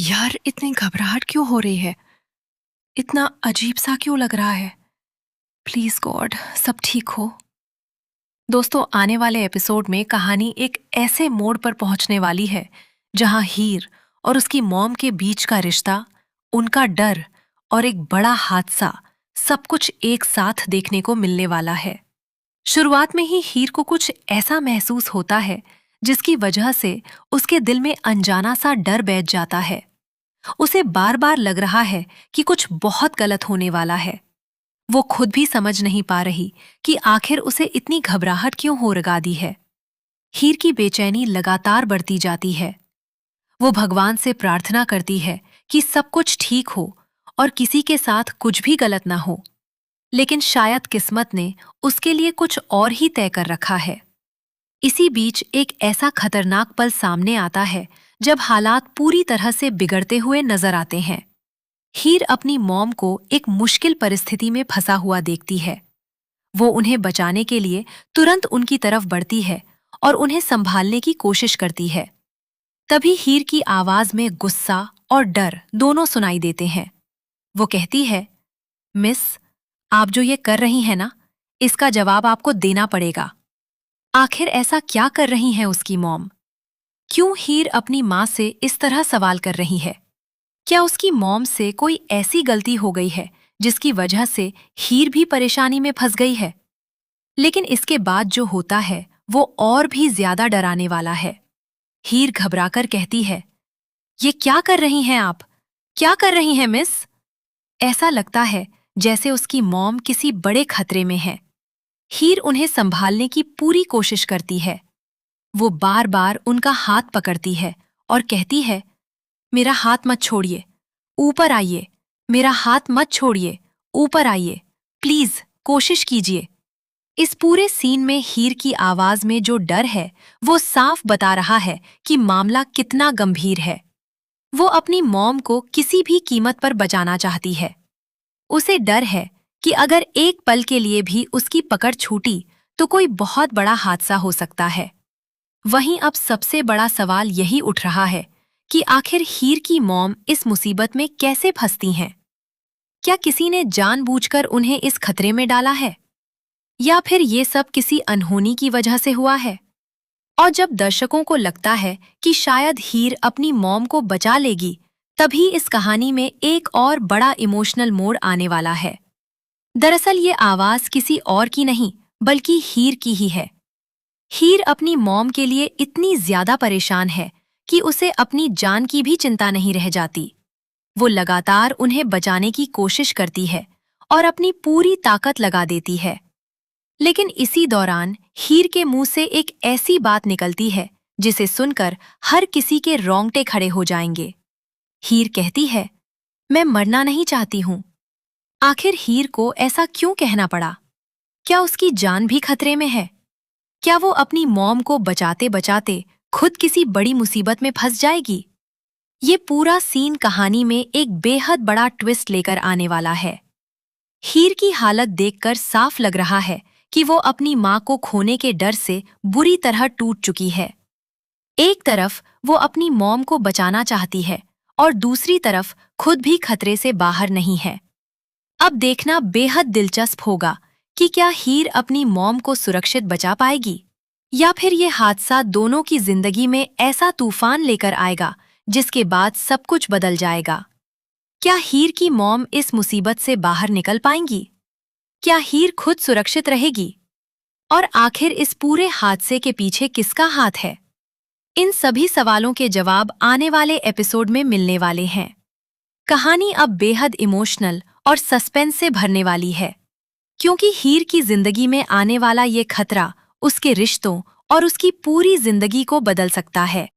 यार, इतनी घबराहट क्यों हो रही है? इतना अजीब सा क्यों लग रहा है? प्लीज गॉड, सब ठीक हो। दोस्तों, आने वाले एपिसोड में कहानी एक ऐसे मोड़ पर पहुंचने वाली है जहां हीर और उसकी मॉम के बीच का रिश्ता, उनका डर और एक बड़ा हादसा, सब कुछ एक साथ देखने को मिलने वाला है। शुरुआत में ही हीर को कुछ ऐसा महसूस होता है जिसकी वजह से उसके दिल में अनजाना सा डर बैठ जाता है। उसे बार बार लग रहा है कि कुछ बहुत गलत होने वाला है। वो खुद भी समझ नहीं पा रही कि आखिर उसे इतनी घबराहट क्यों हो रगा दी है। हीर की बेचैनी लगातार बढ़ती जाती है। वो भगवान से प्रार्थना करती है कि सब कुछ ठीक हो और किसी के साथ कुछ भी गलत ना हो। लेकिन शायद किस्मत ने उसके लिए कुछ और ही तय कर रखा है। इसी बीच एक ऐसा खतरनाक पल सामने आता है जब हालात पूरी तरह से बिगड़ते हुए नजर आते हैं। हीर अपनी मॉम को एक मुश्किल परिस्थिति में फंसा हुआ देखती है। वो उन्हें बचाने के लिए तुरंत उनकी तरफ बढ़ती है और उन्हें संभालने की कोशिश करती है। तभी हीर की आवाज में गुस्सा और डर दोनों सुनाई देते हैं। वो कहती है, मिस, आप जो ये कर रही हैं ना, इसका जवाब आपको देना पड़ेगा। आखिर ऐसा क्या कर रही हैं उसकी मॉम? क्यों हीर अपनी माँ से इस तरह सवाल कर रही है? क्या उसकी मॉम से कोई ऐसी गलती हो गई है जिसकी वजह से हीर भी परेशानी में फंस गई है? लेकिन इसके बाद जो होता है वो और भी ज्यादा डराने वाला है। हीर घबराकर कहती है, ये क्या कर रही हैं आप? क्या कर रही हैं मिस? ऐसा लगता है जैसे उसकी मॉम किसी बड़े खतरे में है। हीर उन्हें संभालने की पूरी कोशिश करती है। वो बार बार उनका हाथ पकड़ती है और कहती है, मेरा हाथ मत छोड़िए, ऊपर आइए। मेरा हाथ मत छोड़िए, ऊपर आइए। प्लीज कोशिश कीजिए। इस पूरे सीन में हीर की आवाज में जो डर है वो साफ बता रहा है कि मामला कितना गंभीर है। वो अपनी मॉम को किसी भी कीमत पर बचाना चाहती है। उसे डर है कि अगर एक पल के लिए भी उसकी पकड़ छूटी तो कोई बहुत बड़ा हादसा हो सकता है। वहीं अब सबसे बड़ा सवाल यही उठ रहा है कि आखिर हीर की मॉम इस मुसीबत में कैसे फंसती हैं? क्या किसी ने जानबूझकर उन्हें इस खतरे में डाला है, या फिर ये सब किसी अनहोनी की वजह से हुआ है? और जब दर्शकों को लगता है कि शायद हीर अपनी मॉम को बचा लेगी, तभी इस कहानी में एक और बड़ा इमोशनल मोड़ आने वाला है। दरअसल ये आवाज किसी और की नहीं बल्कि हीर की ही है। हीर अपनी मॉम के लिए इतनी ज्यादा परेशान है कि उसे अपनी जान की भी चिंता नहीं रह जाती। वो लगातार उन्हें बचाने की कोशिश करती है और अपनी पूरी ताकत लगा देती है। लेकिन इसी दौरान हीर के मुंह से एक ऐसी बात निकलती है जिसे सुनकर हर किसी के रोंगटे खड़े हो जाएंगे। हीर कहती है, मैं मरना नहीं चाहती हूँ। आखिर हीर को ऐसा क्यों कहना पड़ा? क्या उसकी जान भी खतरे में है? क्या वो अपनी मॉम को बचाते बचाते खुद किसी बड़ी मुसीबत में फंस जाएगी? ये पूरा सीन कहानी में एक बेहद बड़ा ट्विस्ट लेकर आने वाला है। हीर की हालत देखकर साफ लग रहा है कि वो अपनी माँ को खोने के डर से बुरी तरह टूट चुकी है। एक तरफ वो अपनी मॉम को बचाना चाहती है और दूसरी तरफ खुद भी खतरे से बाहर नहीं है। अब देखना बेहद दिलचस्प होगा कि क्या हीर अपनी मॉम को सुरक्षित बचा पाएगी, या फिर ये हादसा दोनों की जिंदगी में ऐसा तूफान लेकर आएगा जिसके बाद सब कुछ बदल जाएगा। क्या हीर की मॉम इस मुसीबत से बाहर निकल पाएंगी? क्या हीर खुद सुरक्षित रहेगी? और आखिर इस पूरे हादसे के पीछे किसका हाथ है? इन सभी सवालों के जवाब आने वाले एपिसोड में मिलने वाले हैं। कहानी अब बेहद इमोशनल और सस्पेंस से भरने वाली है, क्योंकि हीर की जिंदगी में आने वाला ये खतरा उसके रिश्तों और उसकी पूरी जिंदगी को बदल सकता है।